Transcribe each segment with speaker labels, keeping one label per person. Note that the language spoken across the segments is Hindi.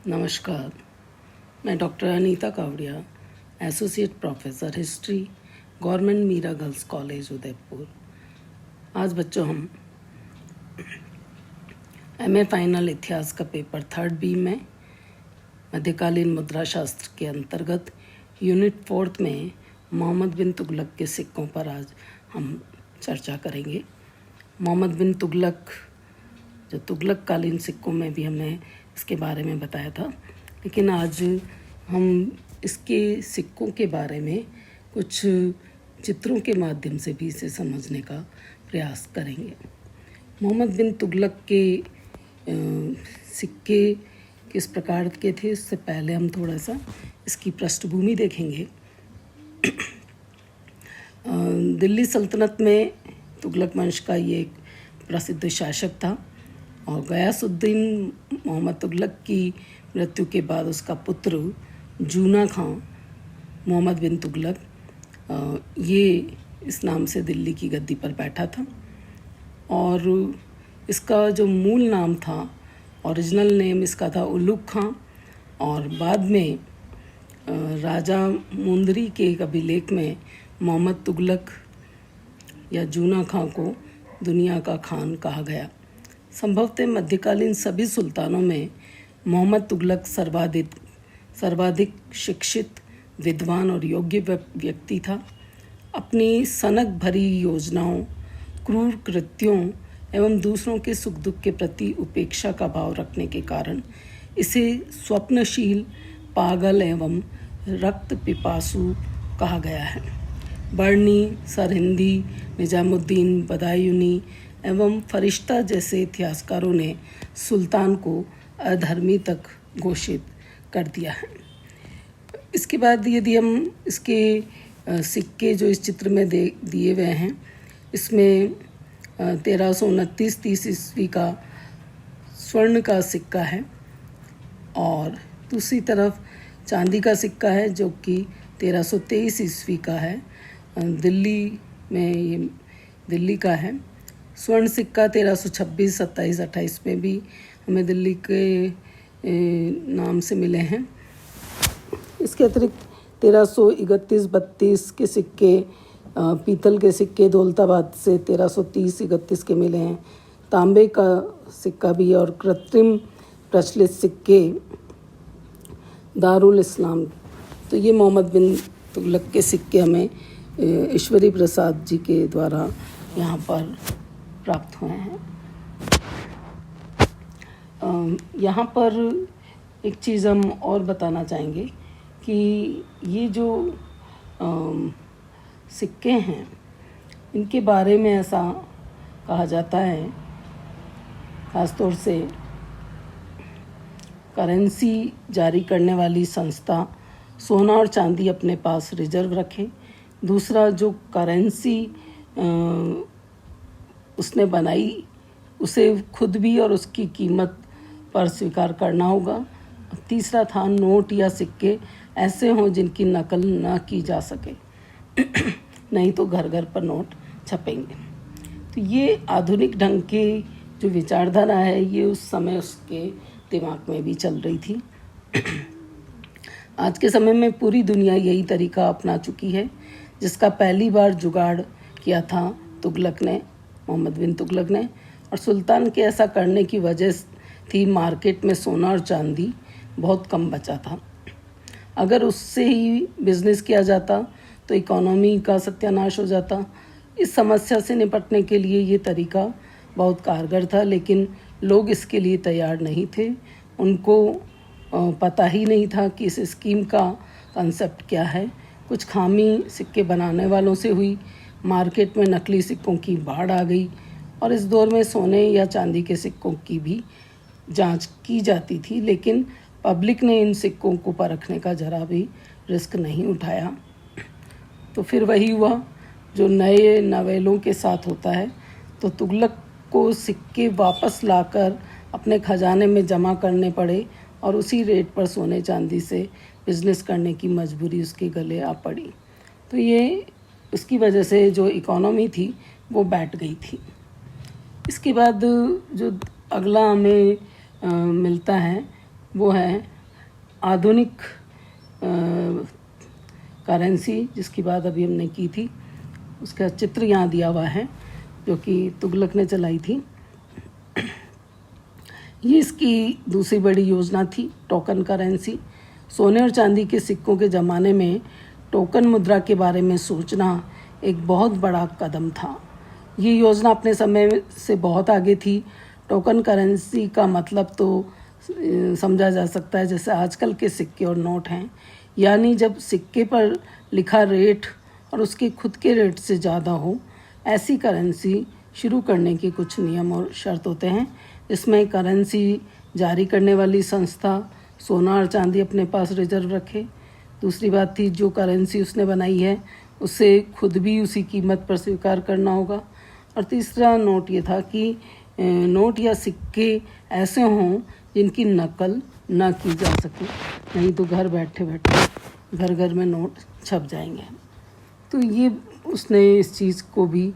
Speaker 1: नमस्कार। मैं doctor Anita Kawadia, associate professor history, government Meera girls college Udaipur. आज बच्चों हम एमए फाइनल इतिहास का पेपर 3rd बी में मध्यकालीन मुद्रा शास्त्र के अंतर्गत यूनिट 4th में मोहम्मद बिन तुगलक के सिक्कों पर आज हम चर्चा करेंगे। मोहम्मद बिन तुगलक, जो तुगलक कालीन सिक्कों में भी हमने इसके बारे में बताया था, लेकिन आज हम इसके सिक्कों के बारे में कुछ चित्रों के माध्यम से भी इसे समझने का प्रयास करेंगे। मोहम्मद बिन तुगलक के सिक्के किस प्रकार के थे, इससे पहले हम थोड़ा सा इसकी पृष्ठभूमि देखेंगे। दिल्ली सल्तनत में तुगलक वंश का ये एक प्रसिद्ध शासक था और गयासुद्दीन मोहम्मद तुगलक की मृत्यु के बाद उसका पुत्र जूना खां मोहम्मद बिन तुगलक ये इस नाम से दिल्ली की गद्दी पर बैठा था। और इसका जो मूल नाम था, ओरिजिनल नेम इसका था उलुग खां, और बाद में राजा मुंदरी के एक अभिलेख में मोहम्मद तुगलक या जूना खां को दुनिया का खान कहा गया। संभवतः मध्यकालीन सभी सुल्तानों में मोहम्मद तुगलक सर्वाधिक शिक्षित, विद्वान और योग्य व्यक्ति था। अपनी सनक भरी योजनाओं, क्रूर कृत्यों एवं दूसरों के सुख दुख के प्रति उपेक्षा का भाव रखने के कारण इसे स्वप्नशील, पागल एवं रक्त पिपासु कहा गया है। बर्नी, सरहिंदी, निजामुद्दीन, बदायूनी एवं फरिश्ता जैसे इतिहासकारों ने सुल्तान को अधर्मी तक घोषित कर दिया है। इसके बाद यदि हम इसके सिक्के जो इस चित्र में दिए हुए हैं, इसमें 1329-30 ईस्वी का स्वर्ण का सिक्का है और दूसरी तरफ चांदी का सिक्का है जो कि 1323 ईस्वी का है। दिल्ली में ये दिल्ली का है। स्वर्ण सिक्का 1326, 27, 28 में भी हमें दिल्ली के नाम से मिले हैं। इसके अतिरिक्त 1331-32 के सिक्के, पीतल के सिक्के दौलताबाद से 1330-31 के मिले हैं। तांबे का सिक्का भी और कृत्रिम प्रचलित सिक्के दारुल इस्लाम। तो ये मोहम्मद बिन तुगलक के सिक्के हमें ईश्वरी प्रसाद जी के द्वारा यहाँ पर प्राप्त हुए हैं। यहाँ पर एक चीज़ हम और बताना चाहेंगे कि ये जो सिक्के हैं, इनके बारे में ऐसा कहा जाता है, ख़ासतौर से करेंसी जारी करने वाली संस्था सोना और चांदी अपने पास रिजर्व रखें। दूसरा, जो करेंसी उसने बनाई उसे खुद भी और उसकी कीमत पर स्वीकार करना होगा। तीसरा था, नोट या सिक्के ऐसे हों जिनकी नकल न की जा सके, नहीं तो घर घर पर नोट छपेंगे। तो ये आधुनिक ढंग की जो विचारधारा है, ये उस समय उसके दिमाग में भी चल रही थी। आज के समय में पूरी दुनिया यही तरीका अपना चुकी है, जिसका पहली बार जुगाड़ किया था तुगलक ने, मोहम्मद बिन तुगलक ने। और सुल्तान के ऐसा करने की वजह थी मार्केट में सोना और चांदी बहुत कम बचा था। अगर उससे ही बिजनेस किया जाता तो इकोनॉमी का सत्यानाश हो जाता। इस समस्या से निपटने के लिए ये तरीका बहुत कारगर था, लेकिन लोग इसके लिए तैयार नहीं थे। उनको पता ही नहीं था कि इस स्कीम का कंसेप्ट क्या है। कुछ खामी सिक्के बनाने वालों से हुई, मार्केट में नकली सिक्कों की बाढ़ आ गई और इस दौर में सोने या चांदी के सिक्कों की भी जांच की जाती थी, लेकिन पब्लिक ने इन सिक्कों को परखने का जरा भी रिस्क नहीं उठाया। तो फिर वही हुआ जो नए नवेलों के साथ होता है। तो तुगलक को सिक्के वापस लाकर अपने खजाने में जमा करने पड़े और उसी रेट पर सोने चांदी से बिजनेस करने की मजबूरी उसके गले आ पड़ी। तो ये उसकी वजह से जो इकोनॉमी थी वो बैठ गई थी। इसके बाद जो अगला हमें मिलता है वो है आधुनिक करेंसी जिसकी बात अभी हमने की थी, उसका चित्र यहाँ दिया हुआ है जो कि तुगलक ने चलाई थी। ये इसकी दूसरी बड़ी योजना थी, टोकन करेंसी। सोने और चांदी के सिक्कों के ज़माने में टोकन मुद्रा के बारे में सोचना एक बहुत बड़ा कदम था। ये योजना अपने समय से बहुत आगे थी। टोकन करेंसी का मतलब तो समझा जा सकता है जैसे आजकल के सिक्के और नोट हैं, यानी जब सिक्के पर लिखा रेट और उसके खुद के रेट से ज़्यादा हो, ऐसी करेंसी शुरू करने के कुछ नियम और शर्त होते हैं। इसमें करेंसी जारी करने वाली संस्था सोना और चांदी अपने पास रिजर्व रखे। दूसरी बात थी, जो करेंसी उसने बनाई है उसे खुद भी उसी कीमत पर स्वीकार करना होगा। और तीसरा नोट ये था कि नोट या सिक्के ऐसे हों जिनकी नकल ना की जा सके, नहीं तो घर बैठे बैठे घर घर में नोट छप जाएंगे। तो ये उसने इस चीज़ को भी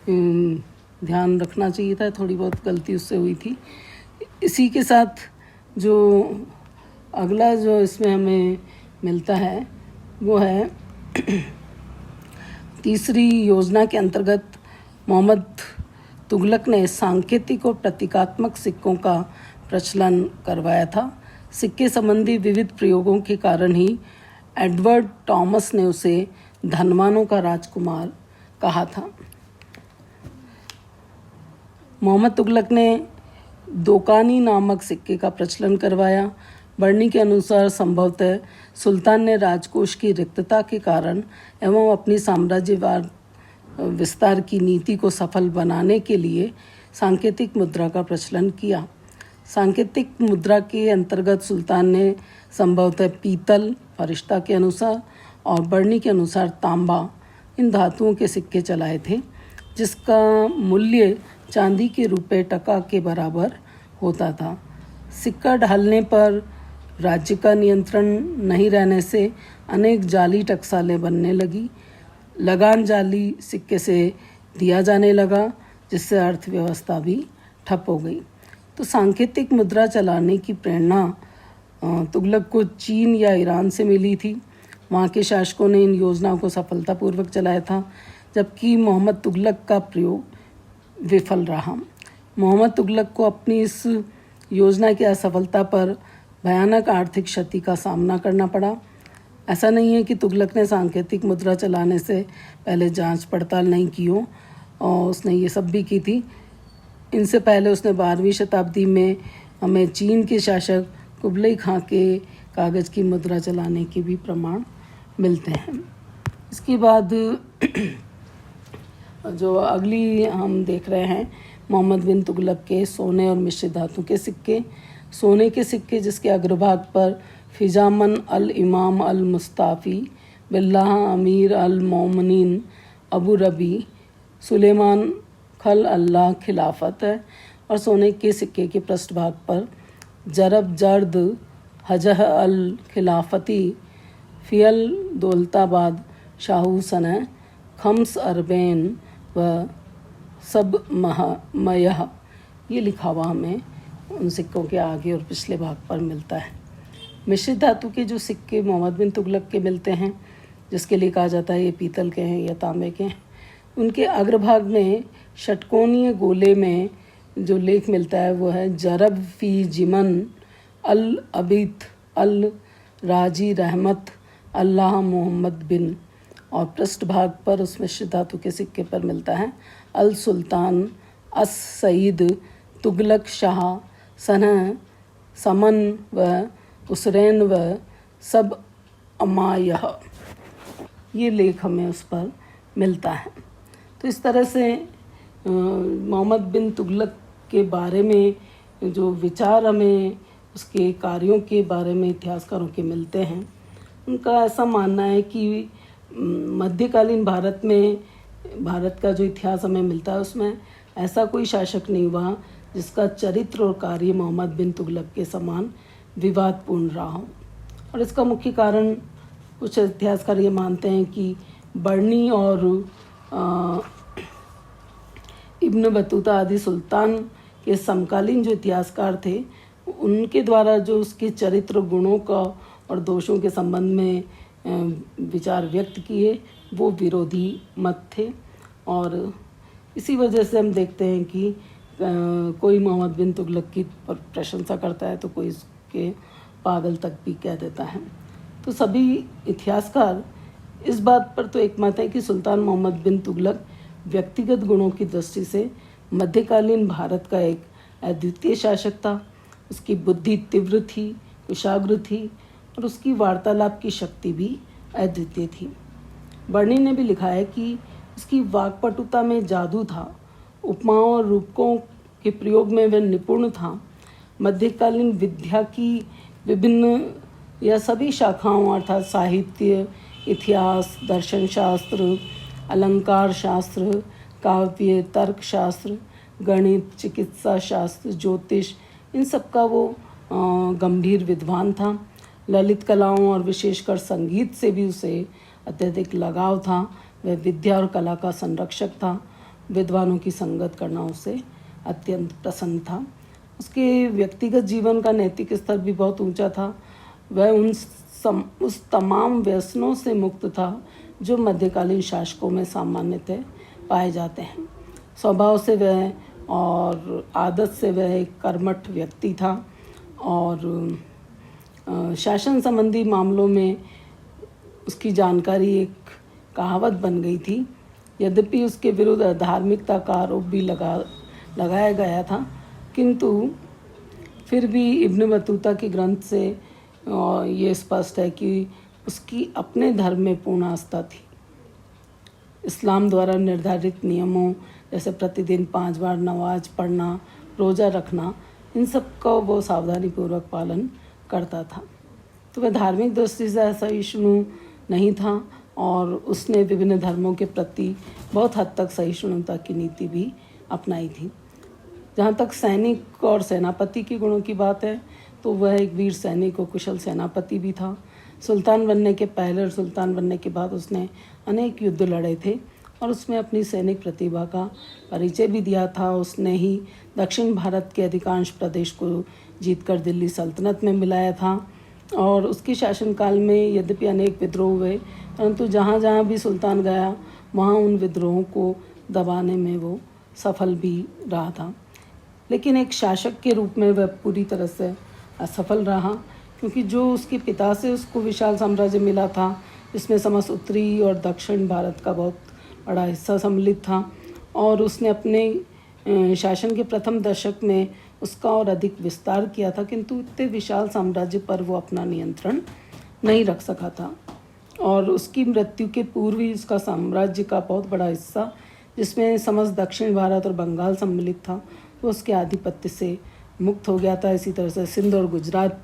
Speaker 1: ध्यान रखना चाहिए था, थोड़ी बहुत गलती उससे हुई थी। इसी के साथ जो अगला जो इसमें हमें मिलता है वो है तीसरी योजना के अंतर्गत मोहम्मद तुगलक ने सांकेतिक और प्रतीकात्मक सिक्कों का प्रचलन करवाया था। सिक्के संबंधी विविध प्रयोगों के कारण ही एडवर्ड टॉमस ने उसे धनवानों का राजकुमार कहा था। मोहम्मद तुगलक ने दोकानी नामक सिक्के का प्रचलन करवाया। बर्नी के अनुसार संभवतः सुल्तान ने राजकोष की रिक्तता के कारण एवं अपनी साम्राज्यवाद विस्तार की नीति को सफल बनाने के लिए सांकेतिक मुद्रा का प्रचलन किया। सांकेतिक मुद्रा के अंतर्गत सुल्तान ने संभवतः पीतल, फरिश्ता के अनुसार और बर्नी के अनुसार तांबा, इन धातुओं के सिक्के चलाए थे, जिसका मूल्य चांदी के रुपए टका के बराबर होता था। सिक्का ढालने पर राज्य का नियंत्रण नहीं रहने से अनेक जाली टकसालें बनने लगी। लगान जाली सिक्के से दिया जाने लगा, जिससे अर्थव्यवस्था भी ठप हो गई। तो सांकेतिक मुद्रा चलाने की प्रेरणा तुगलक को चीन या ईरान से मिली थी। वहाँ के शासकों ने इन योजनाओं को सफलतापूर्वक चलाया था, जबकि मोहम्मद तुगलक का प्रयोग विफल रहा। मोहम्मद तुगलक को अपनी इस योजना की असफलता पर भयानक आर्थिक क्षति का सामना करना पड़ा। ऐसा नहीं है कि तुगलक ने सांकेतिक मुद्रा चलाने से पहले जांच पड़ताल नहीं की हो, और उसने ये सब भी की थी। इनसे पहले उसने 12वीं शताब्दी में हमें चीन के शासक कुबलई खां के कागज़ की मुद्रा चलाने के भी प्रमाण मिलते हैं। इसके बाद जो अगली हम देख रहे हैं मोहम्मद बिन तुगलक के सोने और मिश्रित धातु के सिक्के। सोने के सिक्के जिसके अग्रभाग पर फिजामन अल इमाम अल मुस्ताफ़ी बिल्लाह अमीर अल मोमिनीन अबू रबी सुलेमान खल अल्लाह खिलाफत है, और सोने के सिक्के के पृष्ठभाग पर जरब जर्द हजह अल खिलाफती फ़ियल दौलताबाद शाहू सन खम्स अरबैन व सब मयह, ये लिखा हुआ हमें उन सिक्कों के आगे और पिछले भाग पर मिलता है। मिश्रित धातु के जो सिक्के मोहम्मद बिन तुगलक के मिलते हैं, जिसके लिए कहा जाता है ये पीतल के हैं या तांबे के हैं, उनके अग्रभाग में षटकोणीय गोले में जो लेख मिलता है वो है जरब फी जिमन अल अबीत अल राजी रहमत अल्लाह मोहम्मद बिन, और पृष्ठभाग पर उस मिश्रित धातु के सिक्के पर मिलता है अल सुल्तान अस सईद तुगलक शाह सन समन व उसरैन व सब अमायह, ये लेख हमें उस पर मिलता है। तो इस तरह से मोहम्मद बिन तुगलक के बारे में जो विचार हमें उसके कार्यों के बारे में इतिहासकारों के मिलते हैं, उनका ऐसा मानना है कि मध्यकालीन भारत में, भारत का जो इतिहास हमें मिलता है उसमें ऐसा कोई शासक नहीं हुआ जिसका चरित्र और कार्य मोहम्मद बिन तुगलक के समान विवादपूर्ण रहा हो। और इसका मुख्य कारण कुछ इतिहासकार ये मानते हैं कि बर्नी और इब्न बतूता आदि सुल्तान के समकालीन जो इतिहासकार थे, उनके द्वारा जो उसके चरित्र गुणों का और दोषों के संबंध में विचार व्यक्त किए वो विरोधी मत थे। और इसी वजह से हम देखते हैं कि कोई मोहम्मद बिन तुगलक की प्रशंसा करता है तो कोई इसके पागल तक भी कह देता है। तो सभी इतिहासकार इस बात पर तो एकमत है कि सुल्तान मोहम्मद बिन तुगलक व्यक्तिगत गुणों की दृष्टि से मध्यकालीन भारत का एक अद्वितीय शासक था। उसकी बुद्धि तीव्र थी, कुशाग्र थी और उसकी वार्तालाप की शक्ति भी अद्वितीय थी। बर्नी ने भी लिखा है कि उसकी वाक्पटुता में जादू था, उपमाओं और रूपकों के प्रयोग में वह निपुण था। मध्यकालीन विद्या की विभिन्न या सभी शाखाओं अर्थात साहित्य, इतिहास, दर्शन शास्त्र, अलंकार शास्त्र, काव्य, तर्कशास्त्र, गणित, चिकित्सा शास्त्र, ज्योतिष, इन सब का वो गंभीर विद्वान था। ललित कलाओं और विशेषकर संगीत से भी उसे अत्यधिक लगाव था। वह विद्या और कला का संरक्षक था। विद्वानों की संगत करना उसे अत्यंत पसंद था। उसके व्यक्तिगत जीवन का नैतिक स्तर भी बहुत ऊंचा था। वह उस तमाम व्यसनों से मुक्त था जो मध्यकालीन शासकों में सामान्यतः पाए जाते हैं। स्वभाव से वह और आदत से वह एक कर्मठ व्यक्ति था और शासन संबंधी मामलों में उसकी जानकारी एक कहावत बन गई थी। यद्यपि उसके विरुद्ध अधार्मिकता का आरोप भी लगाया गया था, किंतु फिर भी इब्न बतूता के ग्रंथ से ये स्पष्ट है कि उसकी अपने धर्म में पूर्ण आस्था थी। इस्लाम द्वारा निर्धारित नियमों जैसे प्रतिदिन 5 बार नमाज पढ़ना, रोज़ा रखना, इन सब का वो सावधानीपूर्वक पालन करता था। तो वह धार्मिक दृष्टि से असहिष्णु नहीं था और उसने विभिन्न धर्मों के प्रति बहुत हद तक सहिष्णुता की नीति भी अपनाई थी। जहाँ तक सैनिक और सेनापति के गुणों की बात है तो वह एक वीर सैनिक और कुशल सेनापति भी था। सुल्तान बनने के पहले और सुल्तान बनने के बाद उसने अनेक युद्ध लड़े थे और उसमें अपनी सैनिक प्रतिभा का परिचय भी दिया था। उसने ही दक्षिण भारत के अधिकांश प्रदेश को जीतकर दिल्ली सल्तनत में मिलाया था और उसके शासनकाल में यद्यपि अनेक विद्रोह हुए, परंतु जहाँ जहाँ भी सुल्तान गया वहाँ उन विद्रोहों को दबाने में वो सफल भी रहा था। लेकिन एक शासक के रूप में वह पूरी तरह से असफल रहा, क्योंकि जो उसके पिता से उसको विशाल साम्राज्य मिला था जिसमें समस्त उत्तरी और दक्षिण भारत का बहुत बड़ा हिस्सा सम्मिलित था और उसने अपने शासन के प्रथम दशक में उसका और अधिक विस्तार किया था, किंतु इतने विशाल साम्राज्य पर वो अपना नियंत्रण नहीं रख सका था और उसकी मृत्यु के पूर्व ही उसका साम्राज्य का बहुत बड़ा हिस्सा जिसमें समस्त दक्षिण भारत और बंगाल सम्मिलित था वो उसके आधिपत्य से मुक्त हो गया था। इसी तरह से सिंध और गुजरात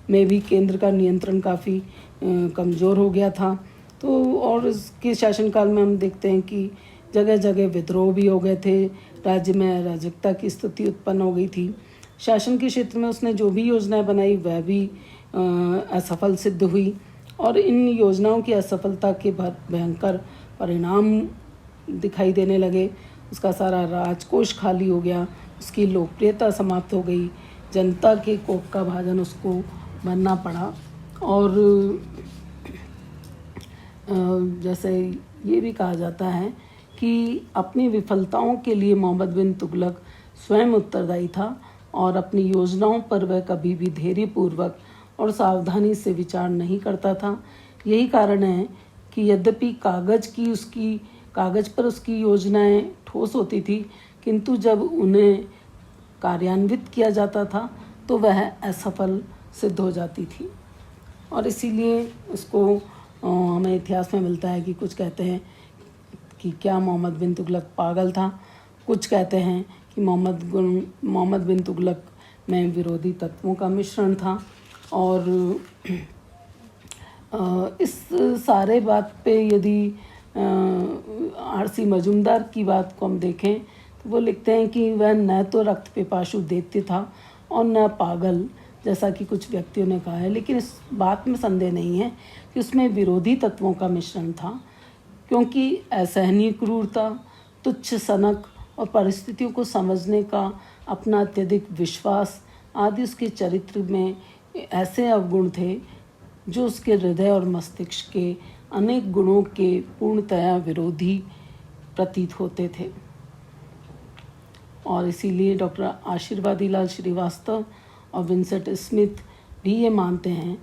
Speaker 1: में भी केंद्र का नियंत्रण काफ़ी कमज़ोर हो गया था। तो और इसके शासनकाल में हम देखते हैं कि जगह जगह विद्रोह भी हो गए थे, राज्य में अराजकता की स्थिति उत्पन्न हो गई थी। शासन के क्षेत्र में उसने जो भी योजनाएं बनाई वह भी असफल सिद्ध हुई और इन योजनाओं की असफलता के भयंकर परिणाम दिखाई देने लगे। उसका सारा राजकोष खाली हो गया, उसकी लोकप्रियता समाप्त हो गई, जनता के कोप का भाजन उसको बनना पड़ा। और जैसे ये भी कहा जाता है कि अपनी विफलताओं के लिए मोहम्मद बिन तुगलक स्वयं उत्तरदायी था और अपनी योजनाओं पर वह कभी भी धैर्यपूर्वक और सावधानी से विचार नहीं करता था। यही कारण है कि यद्यपि कागज़ पर उसकी योजनाएं ठोस होती थी, किंतु जब उन्हें कार्यान्वित किया जाता था तो वह असफल सिद्ध हो जाती थी। और इसीलिए उसको हमें इतिहास में मिलता है कि कुछ कहते हैं कि क्या मोहम्मद बिन तुगलक पागल था, कुछ कहते हैं कि मोहम्मद बिन तुगलक में विरोधी तत्वों का मिश्रण था। और इस सारे बात पे यदि आरसी मजूमदार की बात को हम देखें तो वो लिखते हैं कि वह न तो रक्त पिपासु दैत्य था और न पागल, जैसा कि कुछ व्यक्तियों ने कहा है। लेकिन इस बात में संदेह नहीं है कि उसमें विरोधी तत्वों का मिश्रण था, क्योंकि असहनीय क्रूरता, तुच्छ सनक और परिस्थितियों को समझने का अपना अत्यधिक विश्वास आदि उसके चरित्र में ऐसे अवगुण थे जो उसके हृदय और मस्तिष्क के अनेक गुणों के पूर्णतया विरोधी प्रतीत होते थे। और इसीलिए डॉक्टर आशीर्वादी लाल श्रीवास्तव और विंसेंट स्मिथ भी ये मानते हैं